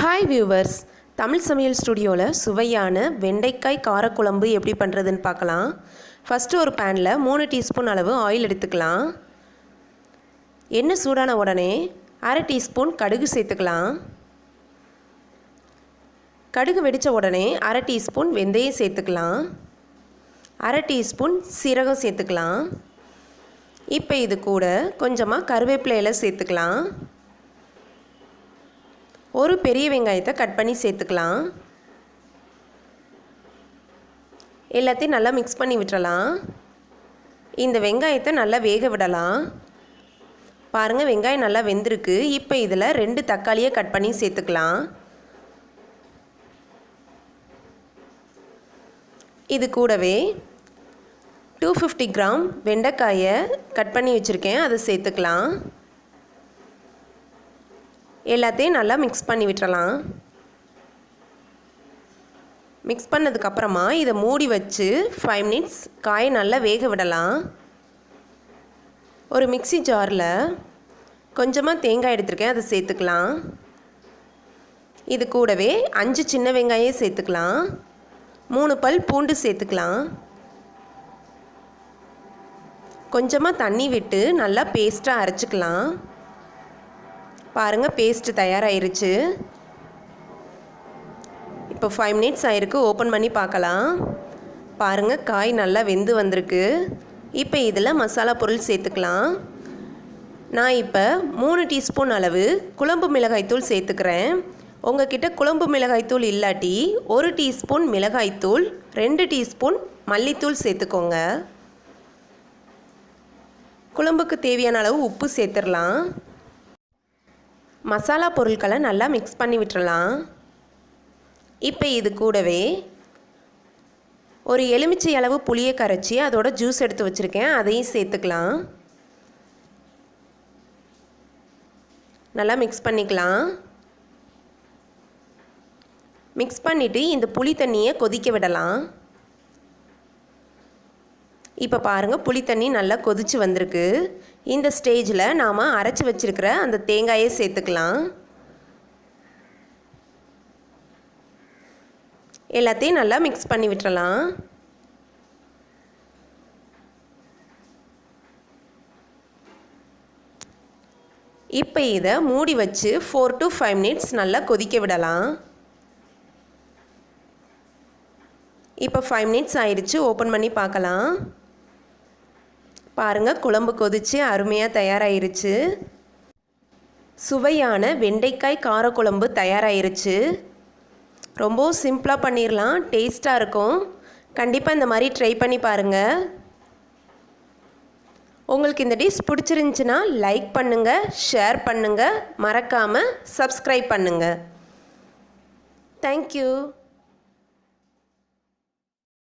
Hi viewers, Tamil சமையல் ஸ்டுடியோவில் சுவையான வெண்டைக்காய் காரக்குழம்பு எப்படி பண்ணுறதுன்னு பார்க்கலாம். ஃபஸ்ட்டு ஒரு பேனில் 3 டீஸ்பூன் அளவு ஆயில் எடுத்துக்கலாம். எண்ணெய் சூடான உடனே அரை டீஸ்பூன் கடுகு சேர்த்துக்கலாம். கடுகு வெடித்த உடனே அரை டீஸ்பூன் வெந்தயம் சேர்த்துக்கலாம். அரை டீஸ்பூன் சீரகம் சேர்த்துக்கலாம். இப்போ இது கூட கொஞ்சமாக கருவேப்பிலையில் சேர்த்துக்கலாம். ஒரு பெரிய வெங்காயத்தை கட் பண்ணி சேர்த்துக்கலாம். எல்லாத்தையும் நல்லா மிக்ஸ் பண்ணி விட்டுறலாம். இந்த வெங்காயத்தை நல்லா வேக விடலாம். பாருங்கள், வெங்காயம் நல்லா வெந்திருக்கு. இப்போ இதில் 2 தக்காளியை கட் பண்ணி சேர்த்துக்கலாம். இது கூடவே 250 கிராம் வெண்டைக்காயை கட் பண்ணி வச்சுருக்கேன், அதை சேர்த்துக்கலாம். எல்லாத்தையும் நல்லா மிக்ஸ் பண்ணி விட்டுறலாம். மிக்ஸ் பண்ணதுக்கப்புறமா இதை மூடி வச்சு 5 மினிட்ஸ் காயை நல்லா வேக விடலாம். ஒரு மிக்ஸி ஜாரில் கொஞ்சமாக தேங்காய் எடுத்துருக்கேன், அதை சேர்த்துக்கலாம். இது கூடவே 5 சின்ன வெங்காயம் சேர்த்துக்கலாம். 3 பல் பூண்டு சேர்த்துக்கலாம். கொஞ்சமாக தண்ணி விட்டு நல்லா பேஸ்ட்டாக அரைச்சிக்கலாம். பாருங்கள், பேஸ்ட்டு தயாராகிருச்சு. இப்போ 5 மினிட்ஸ் ஆகிருக்கு. ஓப்பன் பண்ணி பார்க்கலாம். பாருங்கள், காய் நல்லா வெந்து வந்திருக்கு. இப்போ இதில் மசாலா பொருள் சேர்த்துக்கலாம். நான் இப்போ 3 டீஸ்பூன் அளவு குழம்பு மிளகாய்த்தூள் சேர்த்துக்கிறேன். உங்ககிட்ட குழம்பு மிளகாய்த்தூள் இல்லாட்டி 1 டீஸ்பூன் மிளகாய்த்தூள், 2 டீஸ்பூன் மல்லித்தூள் சேர்த்துக்கோங்க. குழம்புக்கு தேவையான அளவு உப்பு சேர்த்துடலாம். மசாலா பொருட்களை நல்லா மிக்ஸ் பண்ணி விட்டுறலாம். இப்போ இது கூடவே ஒரு எலுமிச்சை அளவு புளியை கரைச்சி அதோட ஜூஸ் எடுத்து வச்சுருக்கேன், அதையும் சேர்த்துக்கலாம். நல்லா மிக்ஸ் பண்ணிக்கலாம். மிக்ஸ் பண்ணிவிட்டு இந்த புளி தண்ணியை கொதிக்க விடலாம். இப்போ பாருங்கள், புளி தண்ணி நல்லா கொதித்து வந்திருக்கு. இந்த ஸ்டேஜில் நாம் அரைச்சி வச்சுருக்கிற அந்த தேங்காயை சேர்த்துக்கலாம். எல்லாத்தையும் நல்லா மிக்ஸ் பண்ணி விட்டுறலாம். இப்போ இதை மூடி வச்சு 4 to 5 மினிட்ஸ் நல்லா கொதிக்க விடலாம். இப்போ 5 மினிட்ஸ் ஆயிடுச்சு. ஓப்பன் பண்ணி பார்க்கலாம். பாருங்கள், குழம்பு கொதித்து அருமையாக தயாராகிருச்சு. சுவையான வெண்டைக்காய் காரக்குழம்பு தயாராகிருச்சு. ரொம்பவும் சிம்பிளாக பண்ணிடலாம், டேஸ்ட்டாக இருக்கும். கண்டிப்பாக இந்த மாதிரி ட்ரை பண்ணி பாருங்கள். உங்களுக்கு இந்த டிஷ் பிடிச்சிருந்துச்சின்னா லைக் பண்ணுங்கள், ஷேர் பண்ணுங்கள், மறக்காமல் சப்ஸ்கிரைப் பண்ணுங்கள். தேங்க்யூ.